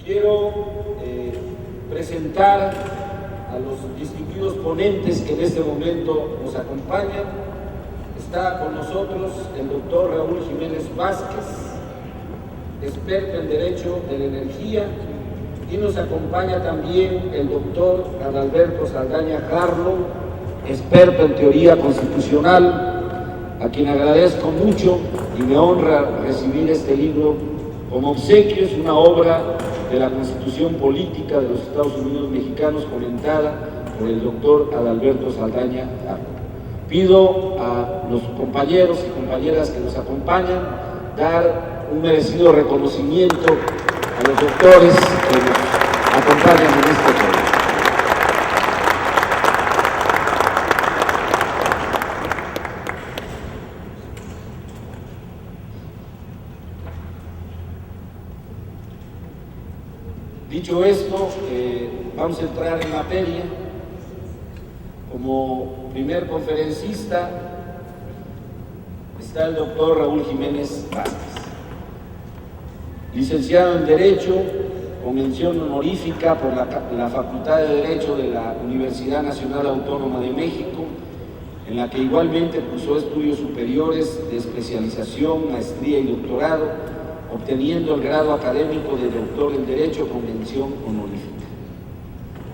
Quiero presentar a los distinguidos ponentes que en este momento nos acompañan. Está con nosotros el doctor Raúl Jiménez Vázquez, experto en Derecho de la Energía, y nos acompaña también el doctor Adalberto Saldaña Harlow, experto en Teoría Constitucional, a quien agradezco mucho y me honra recibir este libro como obsequio. Es una obra de la Constitución Política de los Estados Unidos Mexicanos, comentada por el doctor Adalberto Saldaña Harlow. Pido a los compañeros y compañeras que nos acompañan dar un merecido reconocimiento a los doctores que nos acompañan en este programa. Dicho esto, vamos a entrar en materia. Como primer conferencista está el doctor Raúl Jiménez Vázquez, licenciado en Derecho, con mención honorífica por la Facultad de Derecho de la Universidad Nacional Autónoma de México, en la que igualmente cursó estudios superiores de especialización, maestría y doctorado, obteniendo el grado académico de doctor en Derecho con mención honorífica.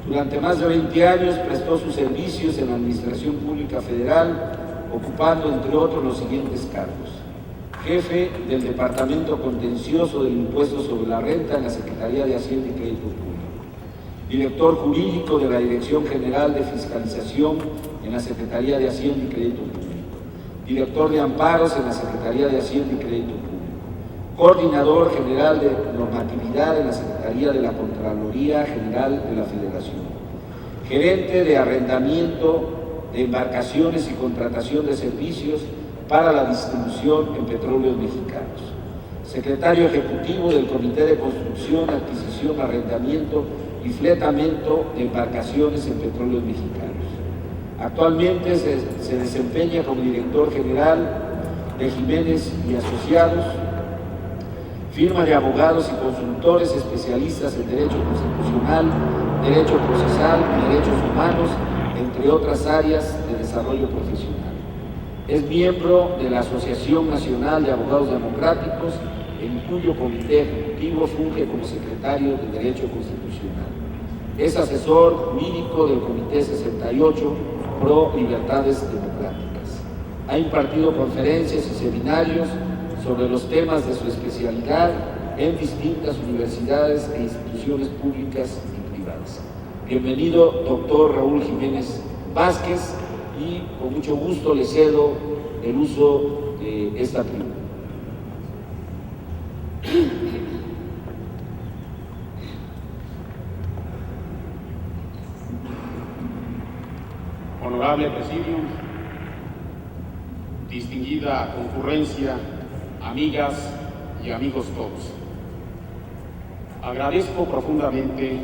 Durante más de 20 años prestó sus servicios en la Administración Pública Federal, ocupando, entre otros, los siguientes cargos: jefe del Departamento Contencioso del Impuesto sobre la Renta en la Secretaría de Hacienda y Crédito Público, director jurídico de la Dirección General de Fiscalización en la Secretaría de Hacienda y Crédito Público, director de Amparos en la Secretaría de Hacienda y Crédito Público, coordinador general de normatividad en la Secretaría de la Contraloría General de la Federación, gerente de arrendamiento de embarcaciones y contratación de servicios para la distribución en petróleos mexicanos, secretario ejecutivo del Comité de Construcción, Adquisición, Arrendamiento y Fletamento de embarcaciones en petróleos mexicanos. Actualmente se desempeña como director general de Jiménez y Asociados, firma de abogados y consultores especialistas en Derecho Constitucional, Derecho Procesal y Derechos Humanos, entre otras áreas de desarrollo profesional. Es miembro de la Asociación Nacional de Abogados Democráticos, en cuyo comité ejecutivo funge como secretario de Derecho Constitucional. Es asesor jurídico del Comité 68 Pro Libertades Democráticas. Ha impartido conferencias y seminarios sobre los temas de su especialidad en distintas universidades e instituciones públicas y privadas. Bienvenido, doctor Raúl Jiménez Vázquez, y con mucho gusto le cedo el uso de esta tribuna. Honorable Presidium, distinguida concurrencia, amigas y amigos todos. Agradezco profundamente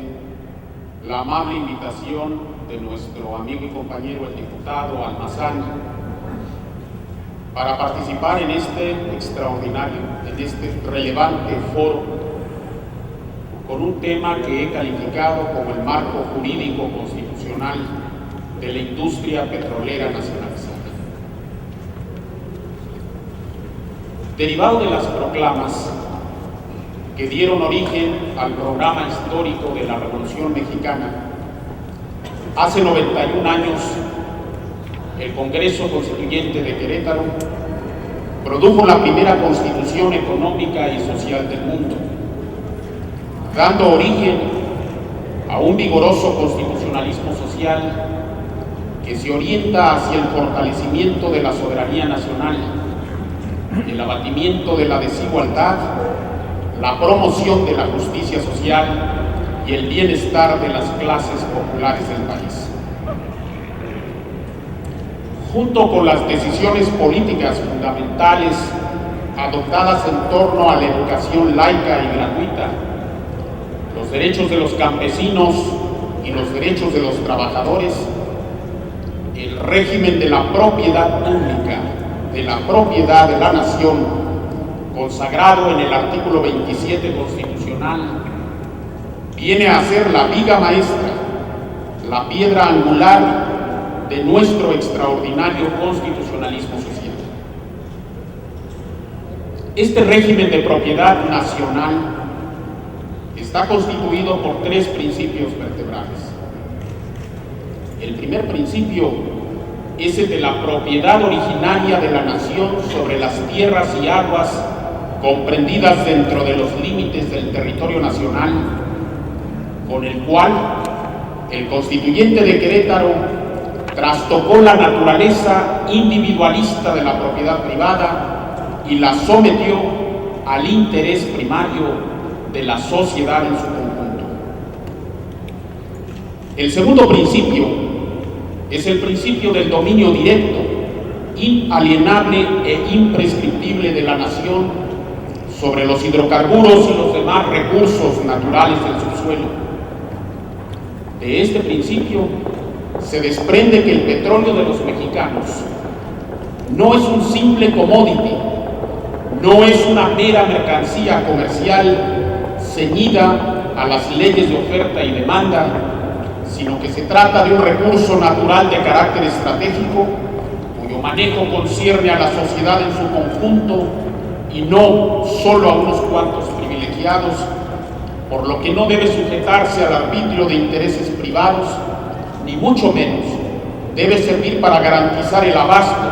la amable invitación de nuestro amigo y compañero el diputado Almazán para participar en este extraordinario, en este relevante foro, con un tema que he calificado como el marco jurídico constitucional de la industria petrolera nacionalizada. Derivado de las proclamas que dieron origen al programa histórico de la Revolución Mexicana, hace 91 años, el Congreso Constituyente de Querétaro produjo la primera Constitución económica y social del mundo, dando origen a un vigoroso constitucionalismo social que se orienta hacia el fortalecimiento de la soberanía nacional, el abatimiento de la desigualdad, la promoción de la justicia social y el bienestar de las clases populares del país. Junto con las decisiones políticas fundamentales adoptadas en torno a la educación laica y gratuita, los derechos de los campesinos y los derechos de los trabajadores, el régimen de la propiedad pública, de la propiedad de la nación, consagrado en el artículo 27 constitucional, viene a ser la viga maestra, la piedra angular de nuestro extraordinario constitucionalismo social. Este régimen de propiedad nacional está constituido por tres principios vertebrales. El primer principio es el de la propiedad originaria de la nación sobre las tierras y aguas comprendidas dentro de los límites del territorio nacional, con el cual el constituyente de Querétaro trastocó la naturaleza individualista de la propiedad privada y la sometió al interés primario de la sociedad en su conjunto. El segundo principio es el principio del dominio directo, inalienable e imprescriptible de la nación sobre los hidrocarburos y los demás recursos naturales del subsuelo. De este principio se desprende que el petróleo de los mexicanos no es un simple commodity, no es una mera mercancía comercial ceñida a las leyes de oferta y demanda, sino que se trata de un recurso natural de carácter estratégico cuyo manejo concierne a la sociedad en su conjunto y no solo a unos cuantos privilegiados, por lo que no debe sujetarse al arbitrio de intereses privados, ni mucho menos debe servir para garantizar el abasto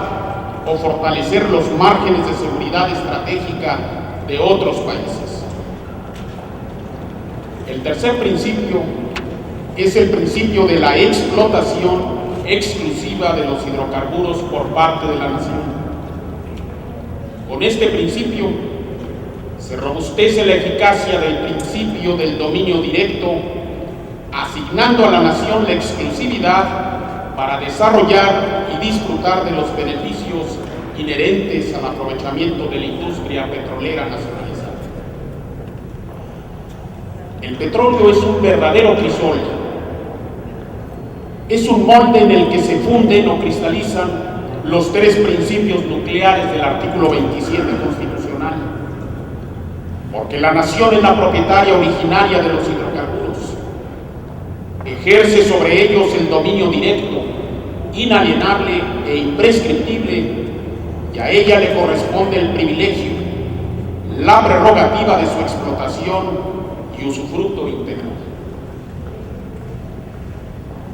o fortalecer los márgenes de seguridad estratégica de otros países. El tercer principio es el principio de la explotación exclusiva de los hidrocarburos por parte de la nación. Con este principio se robustece la eficacia del principio del dominio directo, asignando a la nación la exclusividad para desarrollar y disfrutar de los beneficios inherentes al aprovechamiento de la industria petrolera nacionalizada. El petróleo es un verdadero crisol. Es un molde en el que se funden o cristalizan los tres principios nucleares del artículo 27 constitucional, porque la nación es la propietaria originaria de los hidrocarburos, ejerce sobre ellos el dominio directo, inalienable e imprescriptible, y a ella le corresponde el privilegio, la prerrogativa de su explotación y usufructo integral.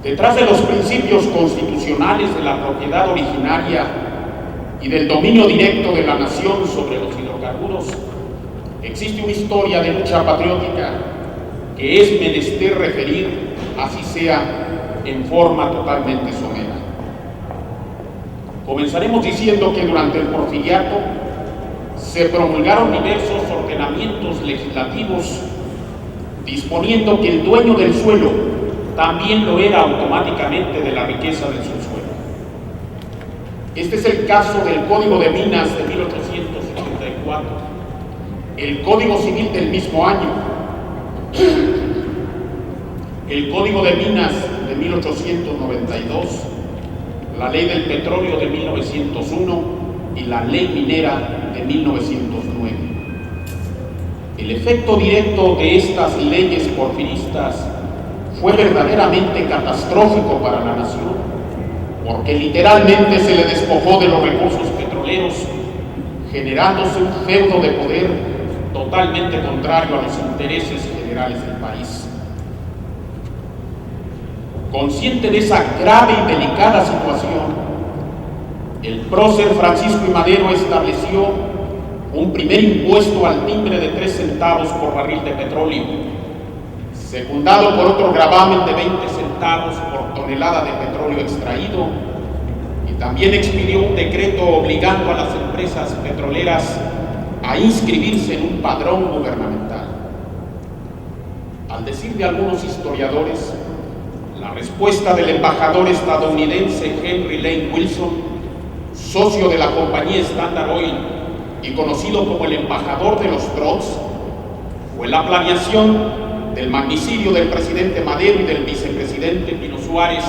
Detrás de los principios constitucionales de la propiedad originaria y del dominio directo de la nación sobre los hidrocarburos, existe una historia de lucha patriótica que es menester referir, así sea en forma totalmente somera. Comenzaremos diciendo que durante el Porfiriato se promulgaron diversos ordenamientos legislativos disponiendo que el dueño del suelo también lo era automáticamente de la riqueza del subsuelo. Este es el caso del Código de Minas de 1884, el Código Civil del mismo año, el Código de Minas de 1892, la Ley del Petróleo de 1901 y la Ley Minera de 1909. El efecto directo de estas leyes porfiristas fue verdaderamente catastrófico para la nación, porque literalmente se le despojó de los recursos petroleros, generándose un feudo de poder totalmente contrario a los intereses generales del país. Consciente de esa grave y delicada situación, el prócer Francisco I. Madero estableció un primer impuesto al timbre de 3 centavos por barril de petróleo, secundado por otro gravamen de 20 centavos por tonelada de petróleo extraído, y también expidió un decreto obligando a las empresas petroleras a inscribirse en un padrón gubernamental. Al decir de algunos historiadores, la respuesta del embajador estadounidense Henry Lane Wilson, socio de la compañía Standard Oil y conocido como el embajador de los Trotz, fue la planeación del magnicidio del presidente Madero y del vicepresidente Pino Suárez,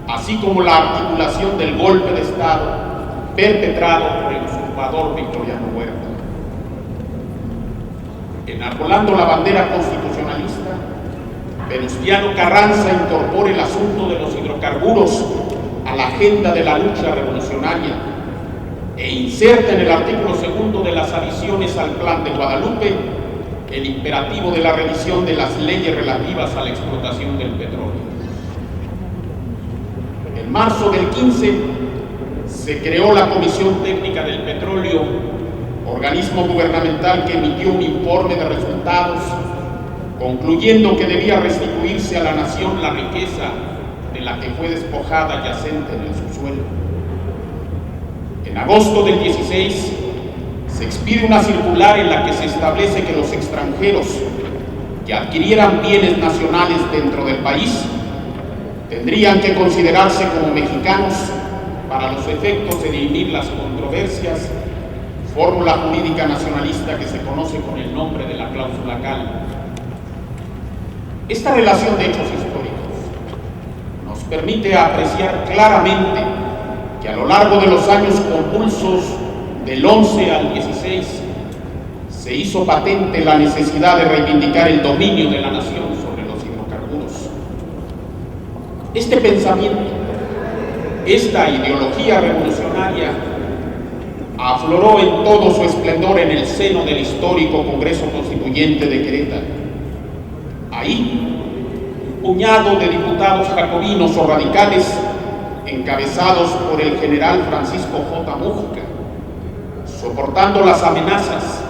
así como la articulación del golpe de Estado perpetrado por el usurpador Victoriano Huerta. Enarbolando la bandera constitucionalista, Venustiano Carranza incorpore el asunto de los hidrocarburos a la agenda de la lucha revolucionaria e inserta en el artículo 2 de las adiciones al Plan de Guadalupe el imperativo de la revisión de las leyes relativas a la explotación del petróleo. En marzo del 15 se creó la Comisión Técnica del Petróleo, organismo gubernamental que emitió un informe de resultados concluyendo que debía restituirse a la nación la riqueza de la que fue despojada yacente en el subsuelo. En agosto del 16 se expide una circular en la que se establece que los extranjeros que adquirieran bienes nacionales dentro del país tendrían que considerarse como mexicanos para los efectos de dirimir las controversias, fórmula jurídica nacionalista que se conoce con el nombre de la cláusula Cal. Esta relación de hechos históricos nos permite apreciar claramente que a lo largo de los años convulsos del 11 al 16 se hizo patente la necesidad de reivindicar el dominio de la nación sobre los hidrocarburos. Este pensamiento, esta ideología revolucionaria afloró en todo su esplendor en el seno del histórico Congreso Constituyente de Querétaro. Ahí, un puñado de diputados jacobinos o radicales, encabezados por el general Francisco J. Mújica, soportando las amenazas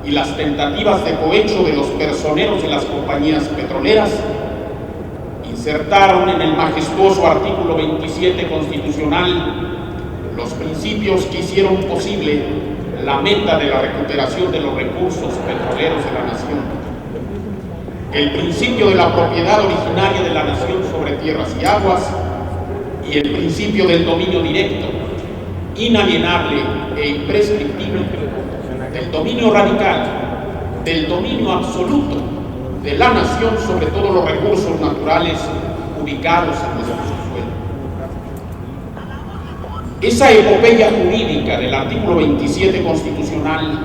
y las tentativas de cohecho de los personeros de las compañías petroleras, insertaron en el majestuoso artículo 27 constitucional los principios que hicieron posible la meta de la recuperación de los recursos petroleros de la nación. El principio de la propiedad originaria de la nación sobre tierras y aguas y el principio del dominio directo, inalienable e imprescriptible, del dominio radical, del dominio absoluto de la nación sobre todos los recursos naturales ubicados en nuestro subsuelo. Esa epopeya jurídica del artículo 27 constitucional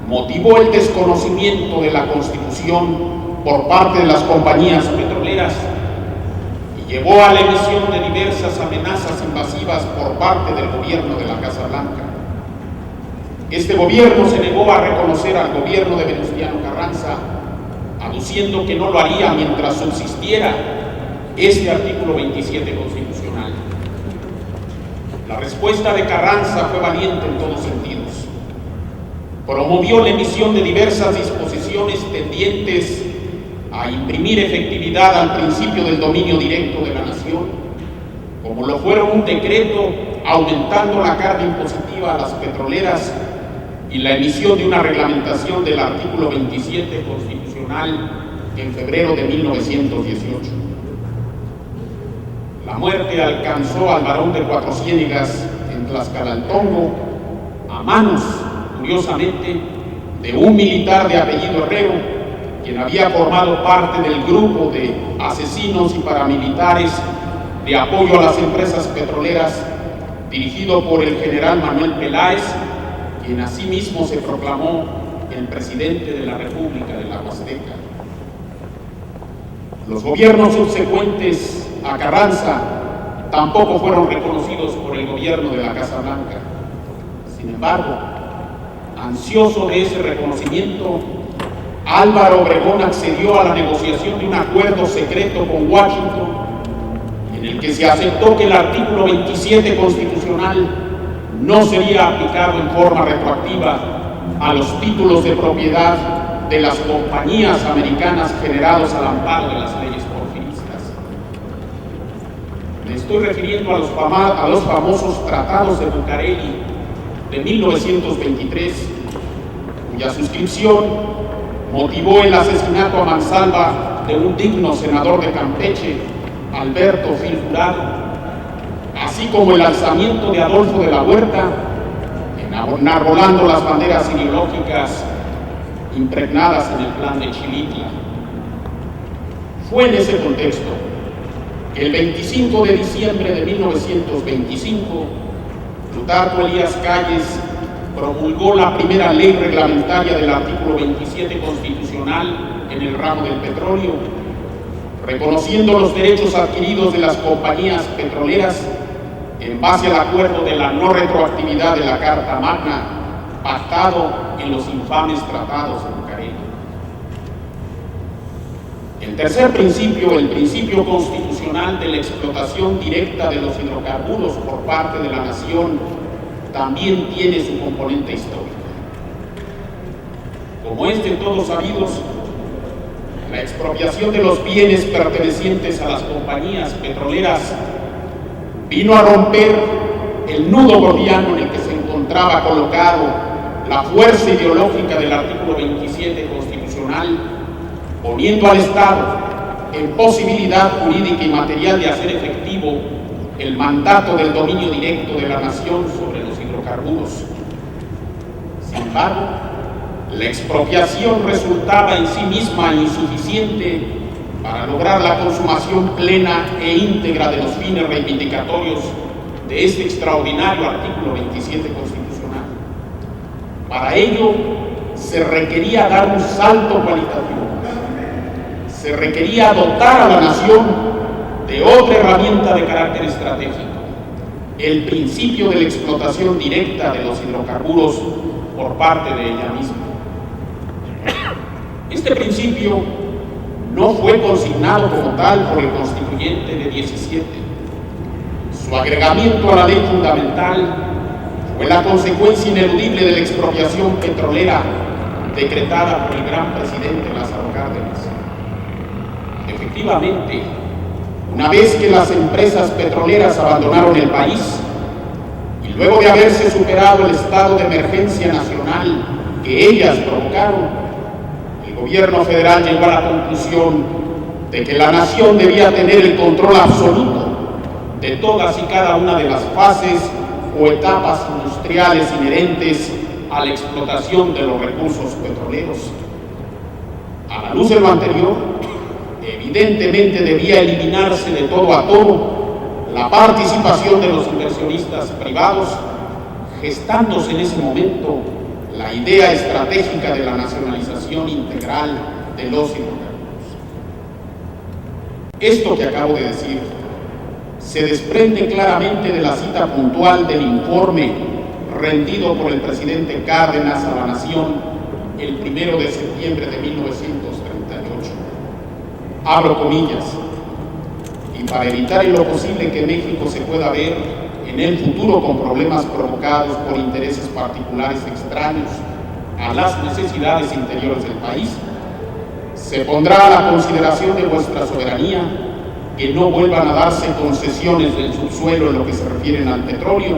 motivó el desconocimiento de la Constitución por parte de las compañías petroleras y llevó a la emisión de diversas amenazas invasivas por parte del gobierno de la Casa Blanca. Este gobierno se negó a reconocer al gobierno de Venustiano Carranza, aduciendo que no lo haría mientras subsistiera este artículo 27 constitucional. La respuesta de Carranza fue valiente en todos sentidos. Promovió la emisión de diversas disposiciones tendientes a imprimir efectividad al principio del dominio directo de la nación, como lo fueron un decreto aumentando la carga impositiva a las petroleras y la emisión de una reglamentación del artículo 27 constitucional en febrero de 1918. La muerte alcanzó al barón de Cuatro Ciénegas en Tlaxcalantongo a manos, curiosamente, de un militar de apellido Herrero, quien había formado parte del grupo de asesinos y paramilitares de apoyo a las empresas petroleras dirigido por el general Manuel Peláez, quien asimismo se proclamó el presidente de la República de la Huasteca. Los gobiernos subsecuentes a Carranza tampoco fueron reconocidos por el gobierno de la Casa Blanca. Sin embargo, ansioso de ese reconocimiento, Álvaro Obregón accedió a la negociación de un acuerdo secreto con Washington, en el que se aceptó que el artículo 27 constitucional no sería aplicado en forma retroactiva a los títulos de propiedad de las compañías americanas generados al amparo de las leyes porfiristas. Me estoy refiriendo a los famosos tratados de Bucareli de 1923, cuya suscripción motivó el asesinato a mansalva de un digno senador de Campeche, Alberto Gil Jurado, así como el alzamiento de Adolfo de la Huerta, enarbolando las banderas ideológicas impregnadas en el plan de Chilitla. Fue en ese contexto que el 25 de diciembre de 1925, Plutarco Elías Calles promulgó la primera ley reglamentaria del artículo 27 constitucional en el ramo del petróleo, reconociendo los derechos adquiridos de las compañías petroleras en base al acuerdo de la no retroactividad de la Carta Magna, pactado en los infames tratados de Bucareli. El tercer principio, el principio constitucional de la explotación directa de los hidrocarburos por parte de la nación, también tiene su componente histórico. Como es de todos sabidos, la expropiación de los bienes pertenecientes a las compañías petroleras vino a romper el nudo gordiano en el que se encontraba colocado la fuerza ideológica del artículo 27 constitucional, poniendo al Estado en posibilidad jurídica y material de hacer efectivo el mandato del dominio directo de la nación sobre los hidrocarburos. Sin embargo, la expropiación resultaba en sí misma insuficiente para lograr la consumación plena e íntegra de los fines reivindicatorios de este extraordinario artículo 27 constitucional. Para ello, se requería dar un salto cualitativo. Se requería dotar a la nación de otra herramienta de carácter estratégico, el principio de la explotación directa de los hidrocarburos por parte de ella misma. Este principio no fue consignado como tal por el constituyente de 17. Su agregamiento a la ley fundamental fue la consecuencia ineludible de la expropiación petrolera decretada por el gran presidente Lázaro Cárdenas. Efectivamente, una vez que las empresas petroleras abandonaron el país y luego de haberse superado el estado de emergencia nacional que ellas provocaron, el gobierno federal llegó a la conclusión de que la nación debía tener el control absoluto de todas y cada una de las fases o etapas industriales inherentes a la explotación de los recursos petroleros. A la luz de lo anterior, evidentemente debía eliminarse de todo a todo la participación de los inversionistas privados, gestándose en ese momento la idea estratégica de la nacionalización integral de los hidrocarburos. Esto que acabo de decir se desprende claramente de la cita puntual del informe rendido por el presidente Cárdenas a la Nación el 1 de septiembre de 1938. Abro comillas: y para evitar en lo posible que México se pueda ver en el futuro con problemas provocados por intereses particulares extraños a las necesidades interiores del país, se pondrá a la consideración de vuestra soberanía que no vuelvan a darse concesiones del subsuelo en lo que se refieren al petróleo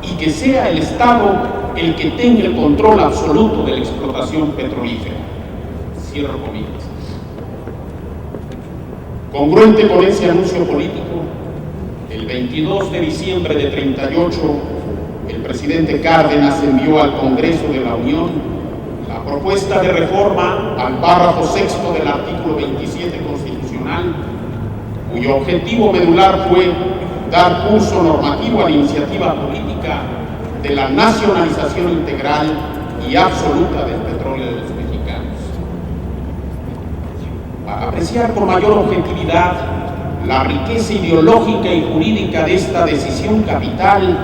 y que sea el Estado el que tenga el control absoluto de la explotación petrolífera. Cierro comillas. Congruente con ese anuncio político, el 22 de diciembre de 38, el presidente Cárdenas envió al Congreso de la Unión la propuesta de reforma al párrafo sexto del artículo 27 constitucional, cuyo objetivo medular fue dar curso normativo a la iniciativa política de la nacionalización integral y absoluta del petróleo de los mexicanos. Para apreciar con mayor objetividad la riqueza ideológica y jurídica de esta decisión capital,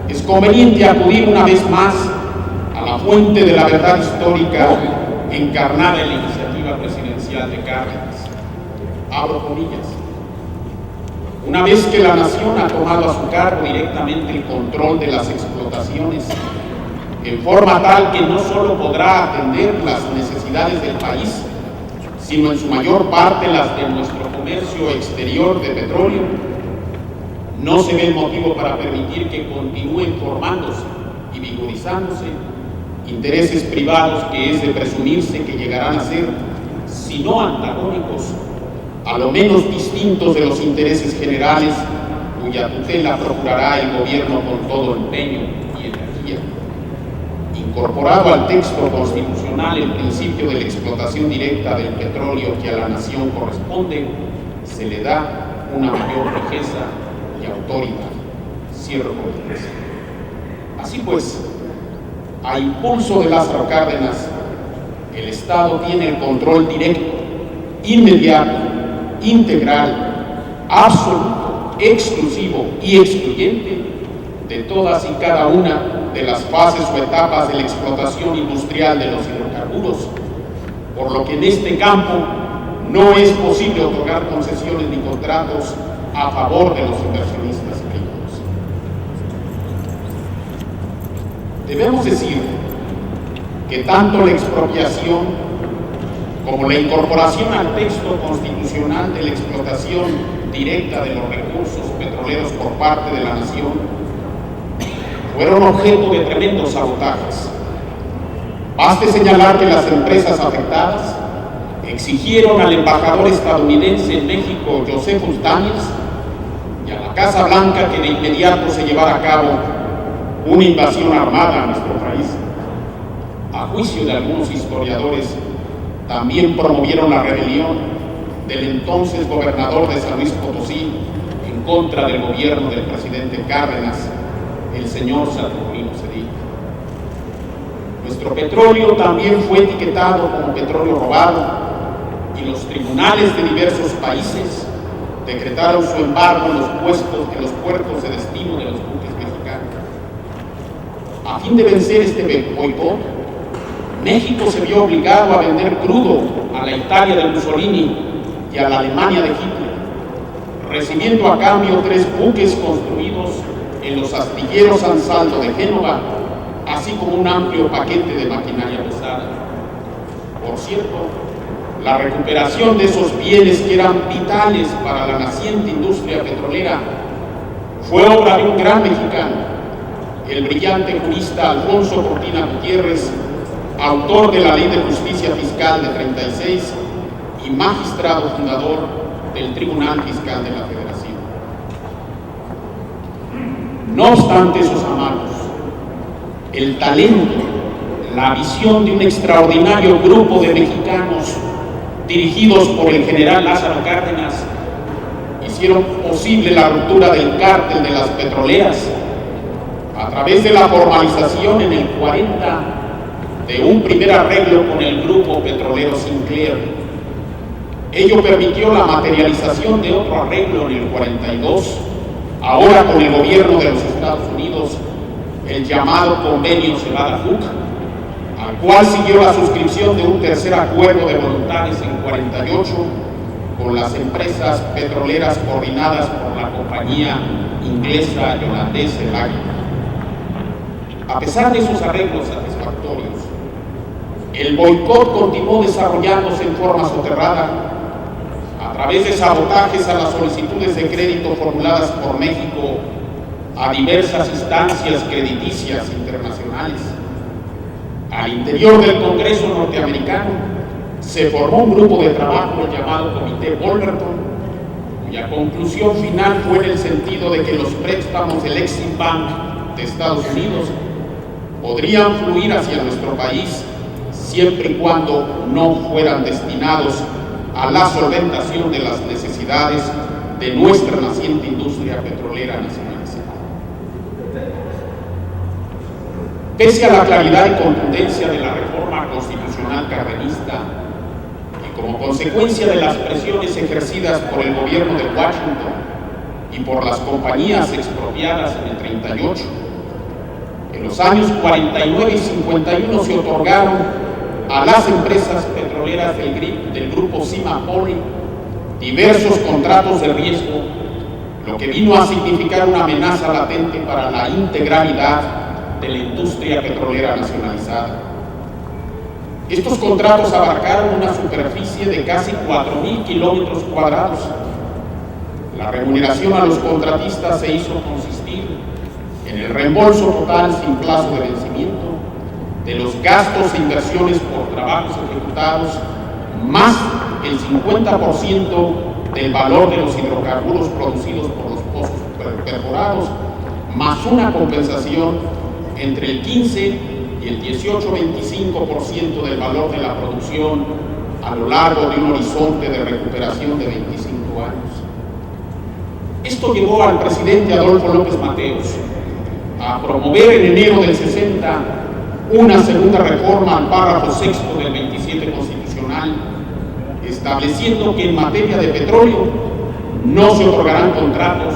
es conveniente acudir una vez más a la fuente de la verdad histórica encarnada en la iniciativa presidencial de Cárdenas. Abro comillas: una vez que la nación ha tomado a su cargo directamente el control de las explotaciones, en forma tal que no solo podrá atender las necesidades del país, sino en su mayor parte las de nuestro comercio exterior de petróleo, no se ve motivo para permitir que continúen formándose y vigorizándose intereses privados que es de presumirse que llegarán a ser, si no antagónicos, a lo menos distintos de los intereses generales, cuya tutela procurará el gobierno con todo empeño y energía. Incorporado al texto constitucional el principio de la explotación directa del petróleo que a la nación corresponde, se le da una mayor riqueza y autoridad. Cierro comillas. Así pues, a impulso de Lázaro Cárdenas, el Estado tiene el control directo, inmediato integral, absoluto, exclusivo y excluyente de todas y cada una de las fases o etapas de la explotación industrial de los hidrocarburos, por lo que en este campo no es posible otorgar concesiones ni contratos a favor de los inversionistas privados. Debemos decir que tanto la expropiación como la incorporación al texto constitucional de la explotación directa de los recursos petroleros por parte de la nación fueron objeto de tremendos sabotajes. Baste señalar que las empresas afectadas exigieron al embajador estadounidense en México, Josephus Daniels, y a la Casa Blanca que de inmediato se llevara a cabo una invasión armada a nuestro país. A juicio de algunos historiadores, también promovieron la rebelión del entonces gobernador de San Luis Potosí en contra del gobierno del presidente Cárdenas, el señor Saturnino Cedillo. Nuestro petróleo también fue etiquetado como petróleo robado y los tribunales de diversos países decretaron su embargo en los puertos de destino de los buques mexicanos. A fin de vencer este boicot, México se vio obligado a vender crudo a la Italia de Mussolini y a la Alemania de Hitler, recibiendo a cambio 3 buques construidos en los astilleros Ansaldo de Génova, así como un amplio paquete de maquinaria pesada. Por cierto, la recuperación de esos bienes que eran vitales para la naciente industria petrolera fue obra de un gran mexicano, el brillante jurista Alfonso Cortina Gutiérrez, autor de la Ley de Justicia Fiscal de 36 y magistrado fundador del Tribunal Fiscal de la Federación. No obstante esos amanos, el talento, la visión de un extraordinario grupo de mexicanos dirigidos por el general Lázaro Cárdenas hicieron posible la ruptura del cártel de las petroleras a través de la formalización en el 40 de un primer arreglo con el grupo petrolero Sinclair. Ello permitió la materialización de otro arreglo en el 42, ahora con el gobierno de los Estados Unidos, el llamado Convenio Cevada-Fuc, al cual siguió la suscripción de un tercer acuerdo de voluntades en 48 con las empresas petroleras coordinadas por la compañía inglesa y holandesa El Águila. A pesar de esos arreglos satisfactorios, el boicot continuó desarrollándose en forma soterrada a través de sabotajes a las solicitudes de crédito formuladas por México a diversas instancias crediticias internacionales. Al interior del Congreso norteamericano se formó un grupo de trabajo llamado Comité Wolverton, cuya conclusión final fue en el sentido de que los préstamos del Exim Bank de Estados Unidos podrían fluir hacia nuestro país siempre y cuando no fueran destinados a la solventación de las necesidades de nuestra naciente industria petrolera nacionalizada. Pese a la claridad y contundencia de la reforma constitucional cardenista y como consecuencia de las presiones ejercidas por el gobierno de Washington y por las compañías expropiadas en el 38, en los años 49 y 51 se otorgaron a las empresas petroleras del grupo Cima-Poli diversos contratos de riesgo, lo que vino a significar una amenaza latente para la integralidad de la industria petrolera nacionalizada. Estos contratos abarcaron una superficie de casi 4,000 kilómetros cuadrados. La remuneración a los contratistas se hizo consistir en el reembolso total sin plazo de vencimiento de los gastos e inversiones por trabajos ejecutados, más el 50% del valor de los hidrocarburos producidos por los pozos perforados, más una compensación entre el 15 y el 18-25% del valor de la producción a lo largo de un horizonte de recuperación de 25 años. Esto llevó al presidente Adolfo López Mateos a promover en enero del 60 una segunda reforma al párrafo 6 del 27 constitucional, estableciendo que en materia de petróleo no se otorgarán contratos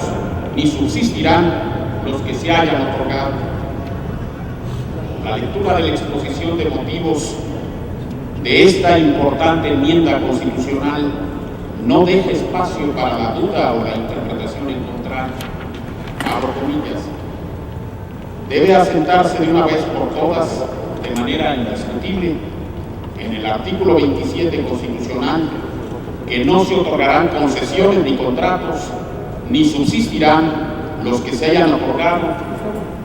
ni subsistirán los que se hayan otorgado. La lectura de la exposición de motivos de esta importante enmienda constitucional no deja espacio para la duda o la interpretación en contrario. Abro comillas. Debe asentarse de una vez por todas, de manera indiscutible, en el artículo 27 constitucional, que no se otorgarán concesiones ni contratos, ni subsistirán los que se hayan otorgado,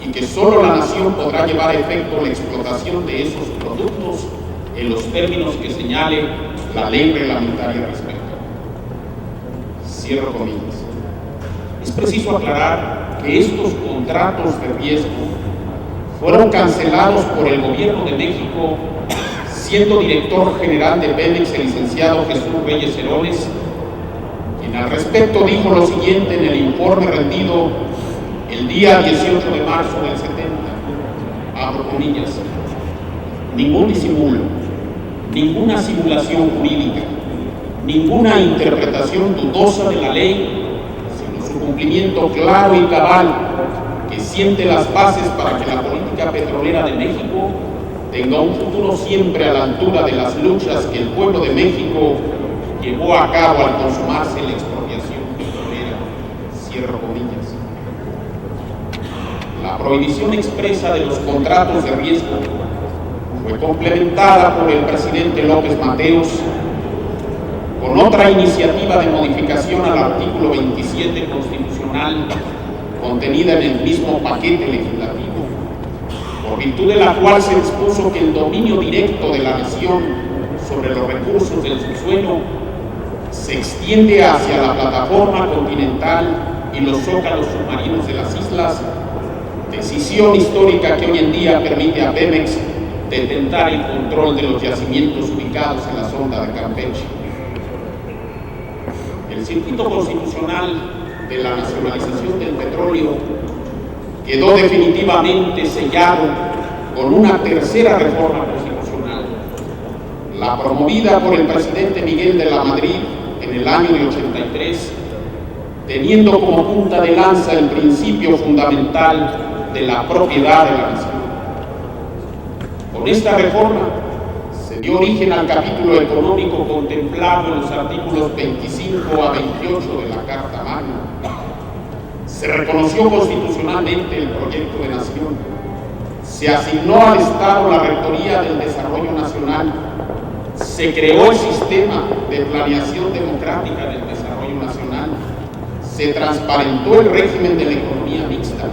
y que solo la nación podrá llevar a efecto la explotación de esos productos en los términos que señale la ley reglamentaria al respecto. Cierro comillas. Es preciso aclarar que estos contratos de riesgo fueron cancelados por el Gobierno de México, siendo director general de Pemex el licenciado Jesús Reyes Heroles, quien al respecto dijo lo siguiente en el informe rendido el día 18 de marzo del 70, abro comillas: ningún disimulo, ninguna simulación jurídica, ninguna interpretación dudosa de la ley, sino su cumplimiento claro y cabal, que siente las bases para que la política petrolera de México tenga un futuro siempre a la altura de las luchas que el pueblo de México llevó a cabo al consumarse la expropiación petrolera. Cierro comillas. La prohibición expresa de los contratos de riesgo fue complementada por el presidente López Mateos con otra iniciativa de modificación al artículo 27 constitucional contenida en el mismo paquete legislativo, por virtud de la cual se dispuso que el dominio directo de la nación sobre los recursos del subsuelo se extiende hacia la plataforma continental y los zócalos submarinos de las islas, decisión histórica que hoy en día permite a Pemex detentar el control de los yacimientos ubicados en la sonda de Campeche. El circuito constitucional de la nacionalización del petróleo quedó definitivamente sellado con una tercera reforma constitucional, la promovida por el presidente Miguel de la Madrid en el año de 83, teniendo como punta de lanza el principio fundamental de la propiedad de la nación. Con esta reforma se dio origen al capítulo económico contemplado en los artículos 25 a 28 de la Carta Magna. Se reconoció constitucionalmente el proyecto de nación, se asignó al Estado la rectoría del desarrollo nacional, se creó el sistema de planeación democrática del desarrollo nacional, se transparentó el régimen de la economía mixta,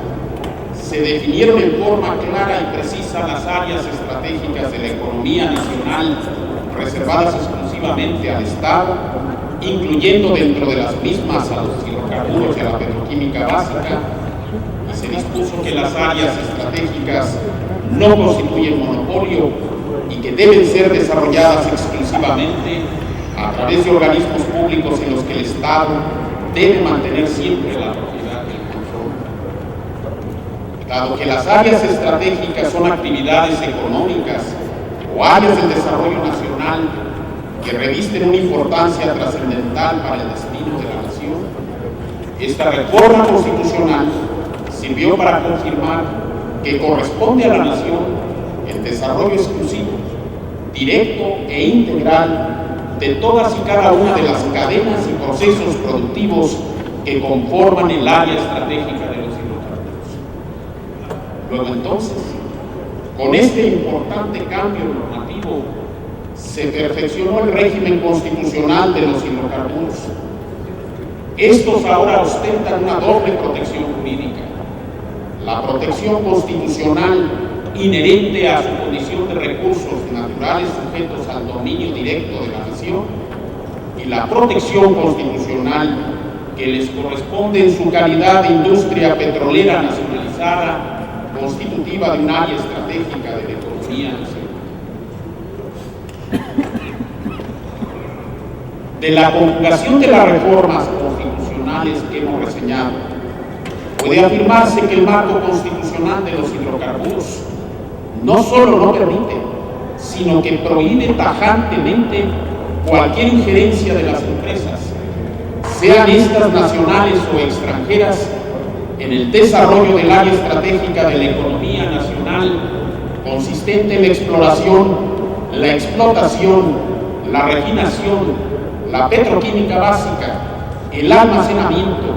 se definieron en forma clara y precisa las áreas estratégicas de la economía nacional reservadas exclusivamente al Estado, incluyendo dentro de las mismas a los hidrocarburos y a la petroquímica básica, y se dispuso que las áreas estratégicas no constituyen monopolio y que deben ser desarrolladas exclusivamente a través de organismos públicos en los que el Estado debe mantener siempre la propiedad del control. Dado que las áreas estratégicas son actividades económicas o áreas del desarrollo nacional que revisten una importancia trascendental para el destino de la nación, esta reforma constitucional sirvió para confirmar que corresponde a la nación el desarrollo exclusivo, directo e integral de todas y cada una de las cadenas y procesos productivos que conforman el área estratégica de los hidrocarburos. Luego entonces, con este importante cambio normativo, se perfeccionó el régimen constitucional de los hidrocarburos. Estos ahora ostentan una doble protección jurídica: la protección constitucional inherente a su condición de recursos naturales sujetos al dominio directo de la nación, y la protección constitucional que les corresponde en su calidad de industria petrolera nacionalizada, constitutiva de un área estratégica de la economía nacional. De la conjugación de las reformas constitucionales que hemos reseñado, puede afirmarse que el marco constitucional de los hidrocarburos no solo no permite, sino que prohíbe tajantemente cualquier injerencia de las empresas, sean estas nacionales o extranjeras, en el desarrollo del área estratégica de la economía nacional, consistente en la exploración, la explotación, la refinación, la petroquímica básica, el almacenamiento,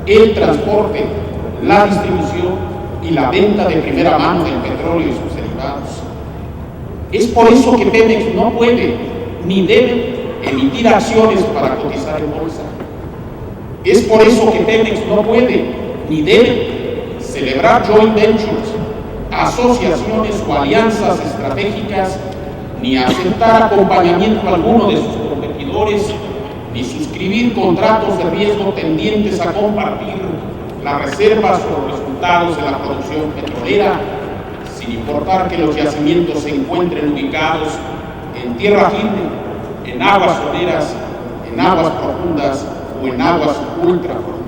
el transporte, la distribución y la venta de primera mano del petróleo y sus derivados. Es por eso que Pemex no puede ni debe emitir acciones para cotizar en bolsa. Es por eso que Pemex no puede ni debe celebrar joint ventures, asociaciones o alianzas estratégicas, ni aceptar acompañamiento alguno de sus competidores, ni suscribir contratos de riesgo tendientes a compartir las reservas o los resultados de la producción petrolera, sin importar que los yacimientos se encuentren ubicados en tierra firme, en aguas someras, en aguas profundas o en aguas ultraprofundas.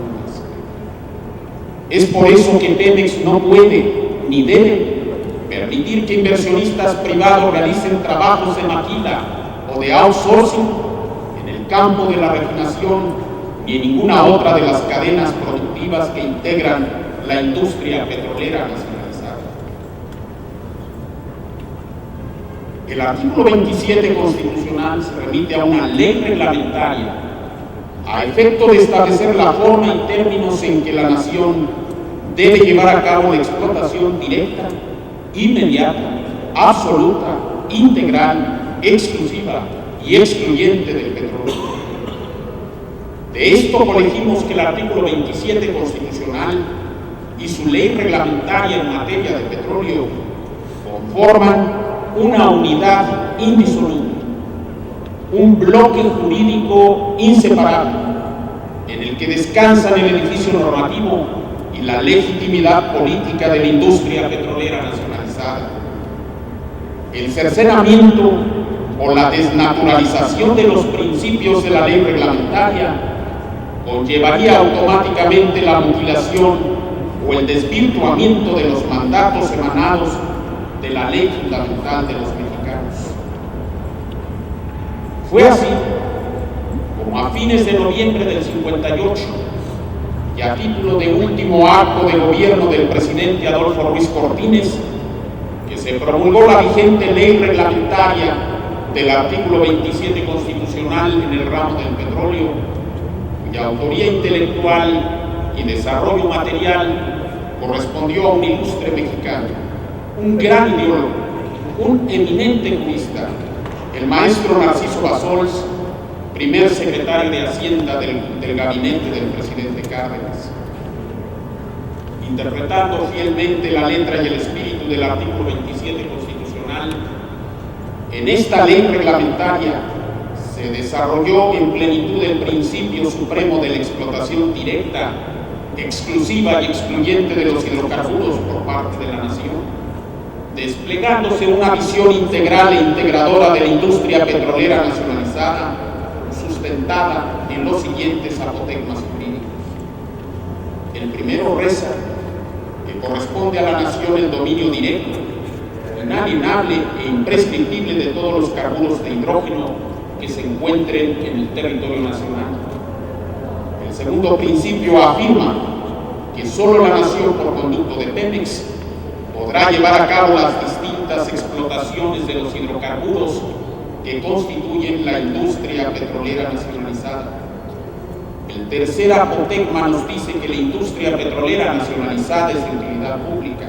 Es por eso que Pemex no puede ni debe permitir que inversionistas privados realicen trabajos de maquila o de outsourcing en el campo de la refinación ni en ninguna otra de las cadenas productivas que integran la industria petrolera nacionalizada. El artículo 27 constitucional se remite a una ley reglamentaria a efecto de establecer la forma y términos en que la nación debe llevar a cabo la explotación directa, inmediata, absoluta, integral, exclusiva y excluyente del petróleo. De esto colegimos que el artículo 27 constitucional y su ley reglamentaria en materia de petróleo conforman una unidad indisoluble, un bloque jurídico inseparable, en el que descansan el edificio normativo y la legitimidad política de la industria petrolera nacionalizada. El cercenamiento o la desnaturalización de los principios de la ley reglamentaria conllevaría automáticamente la mutilación o el desvirtuamiento de los mandatos emanados de la ley fundamental de los mexicanos. Fue así como a fines de noviembre del 58 y a título de último acto de gobierno del presidente Adolfo Ruiz Cortines, que se promulgó la vigente ley reglamentaria del artículo 27 constitucional en el ramo del petróleo, cuya autoría intelectual y desarrollo material correspondió a un ilustre mexicano, un gran ideólogo, un eminente jurista, el maestro Narciso Bassols, primer secretario de Hacienda del gabinete del presidente Cárdenas. Interpretando fielmente la letra y el espíritu del artículo 27 constitucional, en esta ley reglamentaria se desarrolló en plenitud el principio supremo de la explotación directa, exclusiva y excluyente de los hidrocarburos por parte de la nación, desplegándose una visión integral e integradora de la industria petrolera nacionalizada, sustentada en los siguientes apotegmas jurídicos. El primero reza que corresponde a la nación el dominio directo, inalienable e imprescriptible de todos los carburos de hidrógeno que se encuentren en el territorio nacional. El segundo principio afirma que solo la nación, por conducto de Pemex, podrá llevar a cabo las distintas explotaciones de los hidrocarburos que constituyen la industria petrolera nacionalizada. El tercer apotegma nos dice que la industria petrolera nacionalizada es de utilidad pública.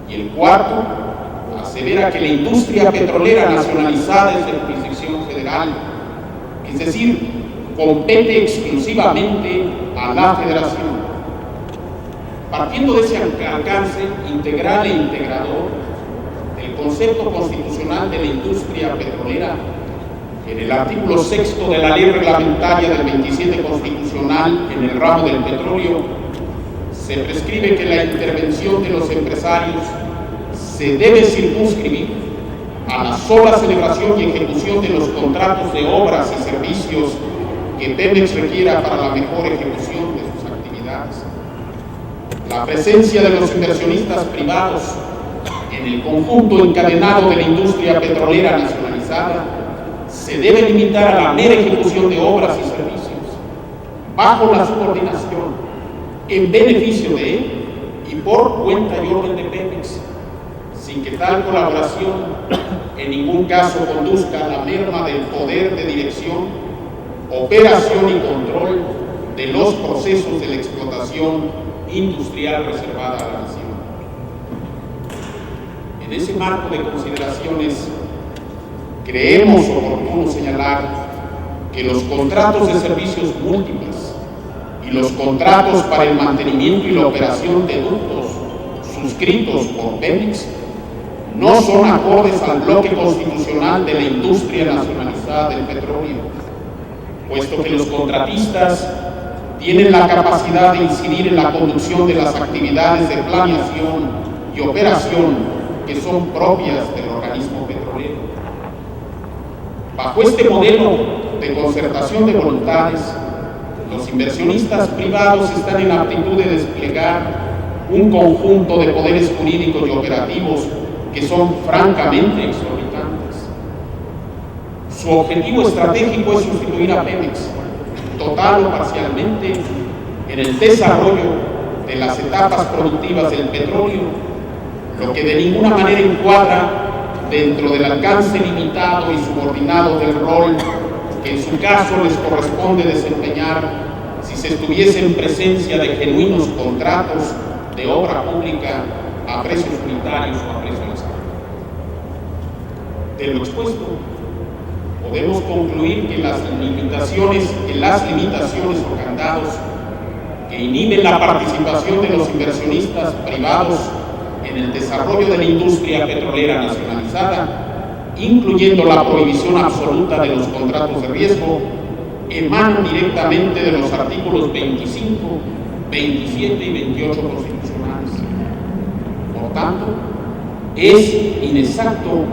Y el cuarto asevera que la industria petrolera nacionalizada es de jurisdicción federal, es decir, compete exclusivamente a la federación. Partiendo de ese alcance integral e integrador, el concepto constitucional de la industria petrolera, en el artículo 6 de la ley reglamentaria del 27 constitucional en el ramo del petróleo, se prescribe que la intervención de los empresarios se debe circunscribir a la sola celebración y ejecución de los contratos de obras y servicios que Pemex requiera para la mejor ejecución de sus actividades. La presencia de los inversionistas privados en el conjunto encadenado de la industria petrolera nacionalizada se debe limitar a la mera ejecución de obras y servicios, bajo la subordinación, en beneficio de él y por cuenta y orden de Pemex, sin que tal colaboración en ningún caso conduzca a la merma del poder de dirección, operación y control de los procesos de la explotación industrial reservada a la nación. En ese marco de consideraciones, creemos oportuno señalar que los contratos de servicios múltiples y los contratos para el mantenimiento y la operación de ductos suscritos por Pemex no son acordes al bloque constitucional de la industria nacionalizada del petróleo, puesto que los contratistas tienen la capacidad de incidir en la conducción de las actividades de planeación y operación que son propias del organismo petrolero. Bajo este modelo de concertación de voluntades, los inversionistas privados están en aptitud de desplegar un conjunto de poderes jurídicos y operativos que son francamente exorbitantes. Su objetivo estratégico es sustituir a Pemex, total o parcialmente, en el desarrollo de las etapas productivas del petróleo, lo que de ninguna manera encuadra dentro del alcance limitado y subordinado del rol que en su caso les corresponde desempeñar si se estuviese en presencia de genuinos contratos de obra pública a precios unitarios o a precios exactos. De lo expuesto, podemos concluir que las limitaciones o candados que inhiben la participación de los inversionistas privados en el desarrollo de la industria petrolera nacionalizada, incluyendo la prohibición absoluta de los contratos de riesgo, emanan directamente de los artículos 25, 27 y 28 constitucionales. Por tanto, es inexacto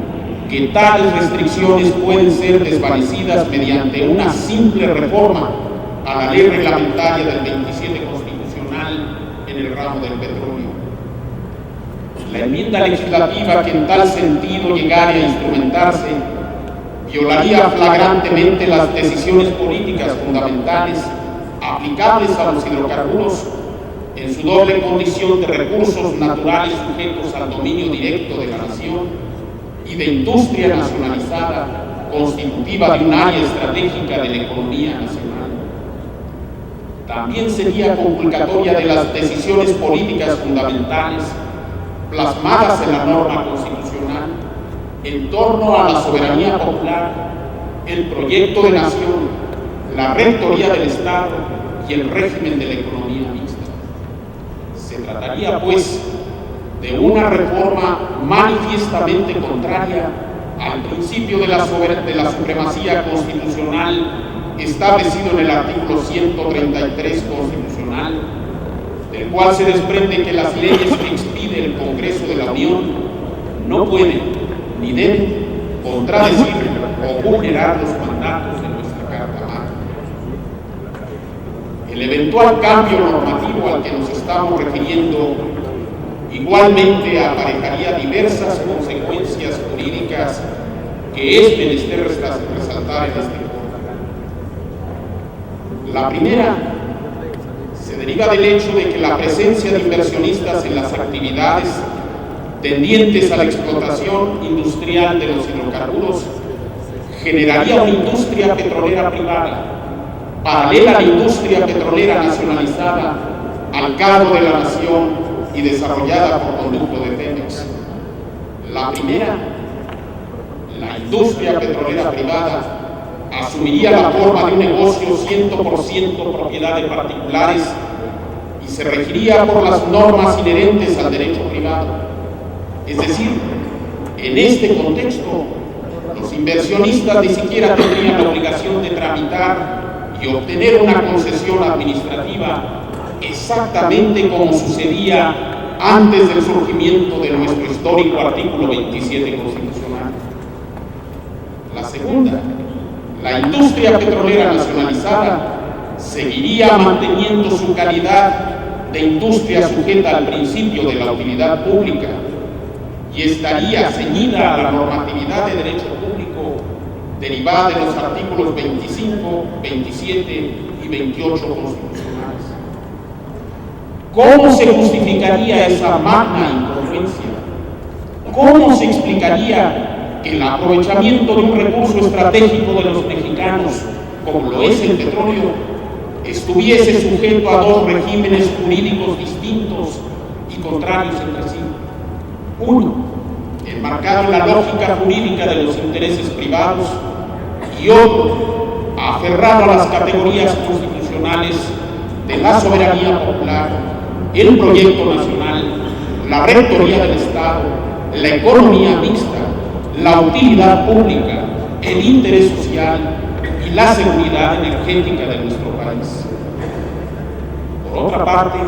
que tales restricciones pueden ser desvanecidas mediante una simple reforma a la ley reglamentaria del 27 constitucional en el ramo del petróleo. La enmienda legislativa que en tal sentido llegara a instrumentarse violaría flagrantemente las decisiones políticas fundamentales aplicables a los hidrocarburos en su doble condición de recursos naturales sujetos al dominio directo de la nación y de industria nacionalizada constitutiva de un área estratégica de la economía nacional. También sería complicatoria de las decisiones políticas fundamentales plasmadas en la norma constitucional en torno a la soberanía popular, el proyecto de nación, la rectoría del Estado y el régimen de la economía mixta. Se trataría, pues, de una reforma manifiestamente contraria al principio de la supremacía constitucional establecido en el artículo 133 constitucional, del cual se desprende que las leyes que expide el Congreso de la Unión no pueden ni deben contradecir o vulnerar los mandatos de nuestra Carta Magna. El eventual cambio normativo al que nos estamos refiriendo igualmente aparejaría diversas consecuencias jurídicas que es menester resaltar en este foro. La primera se deriva del hecho de que la presencia de inversionistas en las actividades tendientes a la explotación industrial de los hidrocarburos generaría una industria petrolera privada, paralela a la industria petrolera nacionalizada, al cargo de la nación y desarrollada por conducto de Pemex. La primera, la industria petrolera privada, asumiría la forma de un negocio 100% propiedad de particulares y se regiría por las normas inherentes al derecho privado. Es decir, en este contexto, los inversionistas ni siquiera tendrían la obligación de tramitar y obtener una concesión administrativa exactamente como sucedía antes del surgimiento de nuestro histórico artículo 27 constitucional. La segunda, la industria petrolera nacionalizada seguiría manteniendo su calidad de industria sujeta al principio de la utilidad pública y estaría ceñida a la normatividad de derecho público derivada de los artículos 25, 27 y 28 constitucionales. ¿Cómo se justificaría esa magna incongruencia? ¿Cómo se explicaría que el aprovechamiento de un recurso estratégico de los mexicanos, como lo es el petróleo, estuviese sujeto a dos regímenes jurídicos distintos y contrarios entre sí? Uno, enmarcado en la lógica jurídica de los intereses privados, y otro, aferrado a las categorías constitucionales de la soberanía popular, el proyecto nacional, la rectoría del Estado, la economía mixta, la utilidad pública, el interés social y la seguridad energética de nuestro país. Por otra parte,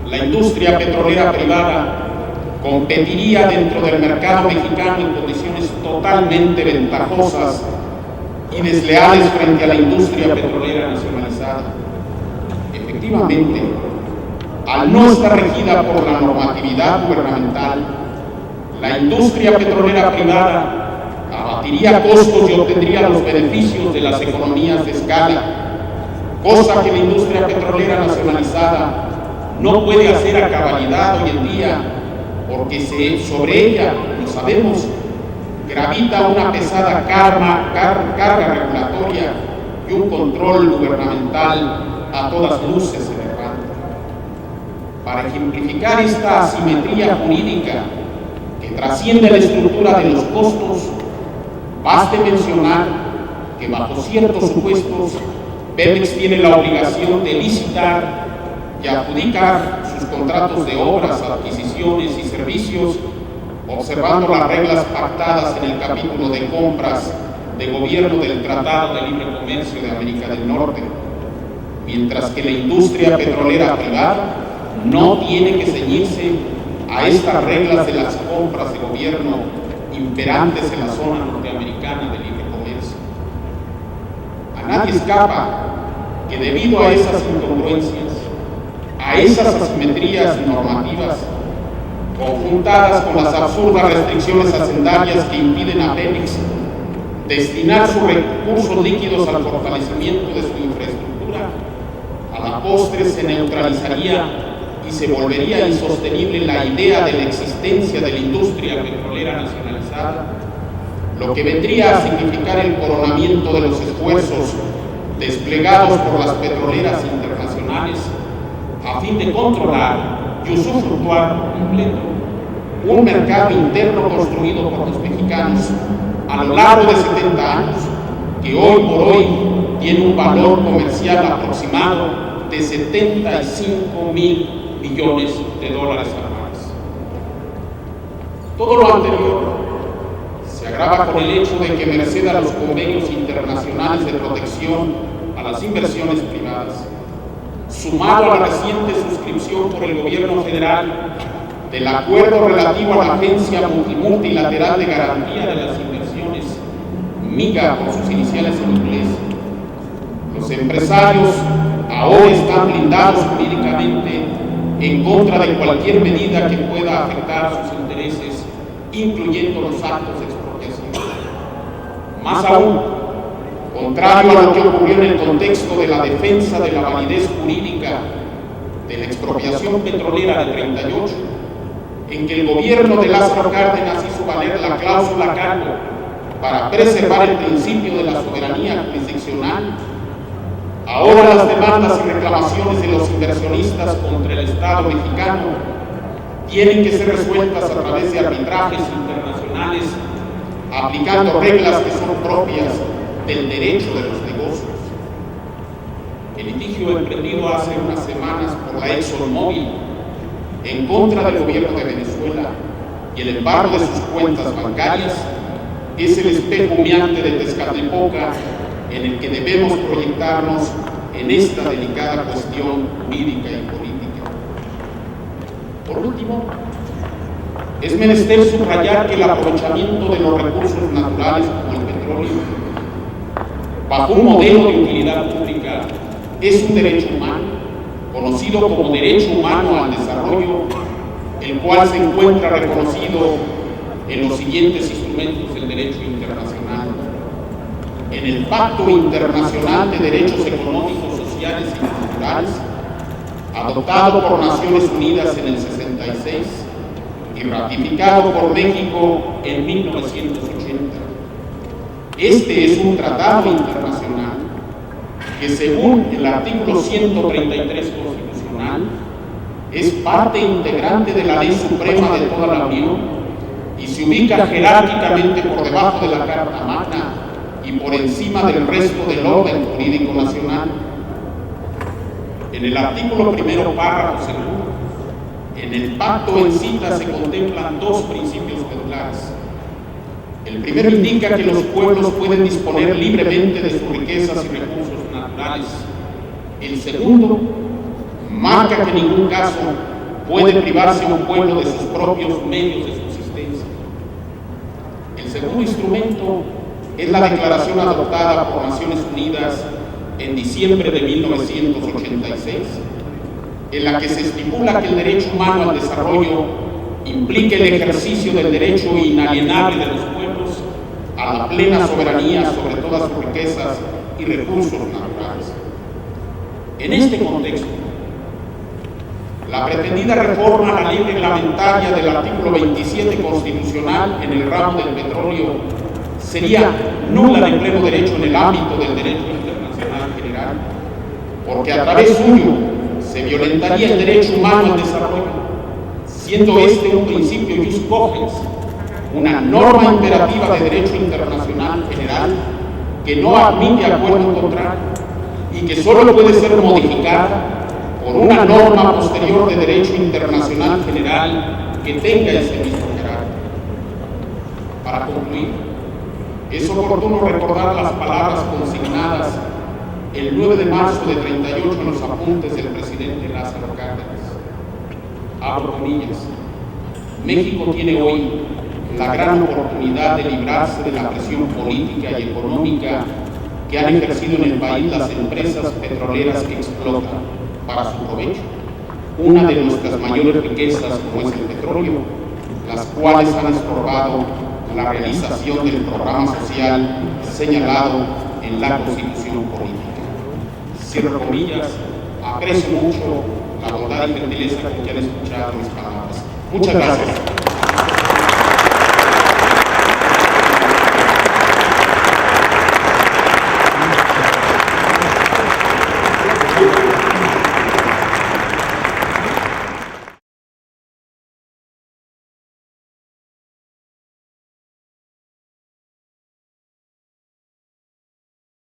la industria petrolera privada competiría dentro del mercado mexicano en condiciones totalmente ventajosas y desleales frente a la industria petrolera nacionalizada. Efectivamente, al no estar regida por la normatividad gubernamental, la industria petrolera privada abatiría costos y obtendría los beneficios de las economías de escala, cosa que la industria petrolera nacionalizada no puede hacer a cabalidad hoy en día, porque sobre ella, lo sabemos, gravita una pesada carga regulatoria y un control gubernamental a todas luces elevado. Para ejemplificar esta asimetría jurídica que trasciende la estructura de los costos, baste mencionar que bajo ciertos supuestos Pemex tiene la obligación de licitar y adjudicar sus contratos de obras, adquisiciones y servicios, observando las reglas pactadas en el capítulo de compras de gobierno del Tratado de Libre Comercio de América del Norte, mientras que la industria petrolera privada no tiene que ceñirse a estas reglas de las compras de gobierno imperantes en la zona norteamericana de libre comercio. A nadie escapa que debido a esas incongruencias, a esas asimetrías normativas, conjuntadas con las absurdas restricciones hacendarias que impiden a Pemex destinar sus recursos líquidos al fortalecimiento de su infraestructura, a la postre se neutralizaría y se volvería insostenible la idea de la existencia de la industria petrolera nacionalizada, lo que vendría a significar el coronamiento de los esfuerzos desplegados por las petroleras internacionales a fin de controlar y usufructuar por completo un mercado interno construido por los mexicanos a lo largo de 70 años, que hoy por hoy tiene un valor comercial aproximado de 75,000 millones de dólares anuales. Todo lo anterior se agrava con el hecho de que, merced a los convenios internacionales de protección a las inversiones privadas, sumado a la reciente suscripción por el gobierno federal del acuerdo relativo a la Agencia Multilateral de Garantía de las Inversiones, MIGA por sus iniciales en inglés, los empresarios ahora están blindados jurídicamente en contra de cualquier medida que pueda afectar sus intereses, incluyendo los actos de expropiación. Más aún, contrario a lo que ocurrió en el contexto de la defensa de la validez jurídica de la expropiación petrolera de 38, en que el gobierno de Lázaro Cárdenas hizo valer la cláusula cargo para preservar el principio de la soberanía jurisdiccional, ahora las demandas y reclamaciones de los inversionistas contra el Estado mexicano tienen que ser resueltas a través de arbitrajes internacionales, aplicando reglas que son propias del derecho de los negocios. El litigio emprendido hace unas semanas por la ExxonMobil en contra del gobierno de Venezuela y el embargo de sus cuentas bancarias es el espejo humeante de Tezcatlipoca en el que debemos proyectarnos en esta delicada cuestión jurídica y política. Por último, es menester subrayar que el aprovechamiento de los recursos naturales como el petróleo, bajo un modelo de utilidad pública, es un derecho humano, conocido como derecho humano al desarrollo, el cual se encuentra reconocido en los siguientes instrumentos del derecho internacional: en el Pacto Internacional de Derechos Económicos, Sociales y Culturales, adoptado por Naciones Unidas en el 66 y ratificado por México en 1980. Este es un tratado internacional que, según el artículo 133 constitucional, es parte integrante de la Ley Suprema de toda la Unión y se ubica jerárquicamente por debajo de la Carta Magna y por encima del resto del orden jurídico nacional. En el artículo primero, párrafo segundo, en el pacto en cita se contemplan dos principios medulares. El primero indica que los pueblos pueden disponer libremente de sus riquezas y recursos naturales. El segundo marca que en ningún caso puede privarse a un pueblo de sus propios medios de subsistencia. El segundo instrumento es la declaración adoptada por Naciones Unidas en diciembre de 1986, en la que se estipula que el derecho humano al desarrollo implica el ejercicio del derecho inalienable de los pueblos a la plena soberanía sobre todas sus riquezas y recursos naturales. En este contexto, la pretendida reforma a la ley reglamentaria del artículo 27 constitucional en el ramo del petróleo sería nula de pleno derecho en el ámbito del derecho internacional general, porque a través suyo se violentaría el derecho humano al desarrollo, siendo este un principio jus cogens, una norma imperativa de derecho internacional general que no admite acuerdo contrario y que solo puede ser modificada por una norma posterior de derecho internacional general que tenga ese mismo carácter. Para concluir, es oportuno recordar las palabras consignadas el 9 de marzo de 38 en los apuntes del presidente Lázaro Cárdenas. Abro comillas: México tiene hoy la gran oportunidad de librarse de la presión política y económica que han ejercido en el país las empresas petroleras que explotan para su provecho una de nuestras mayores riquezas, como es el petróleo, las cuales han estorbado la realización del programa social señalado en la Constitución política. Cierro comillas. Aprecio mucho la bondad y gentileza con que han escuchado mis palabras. Muchas gracias.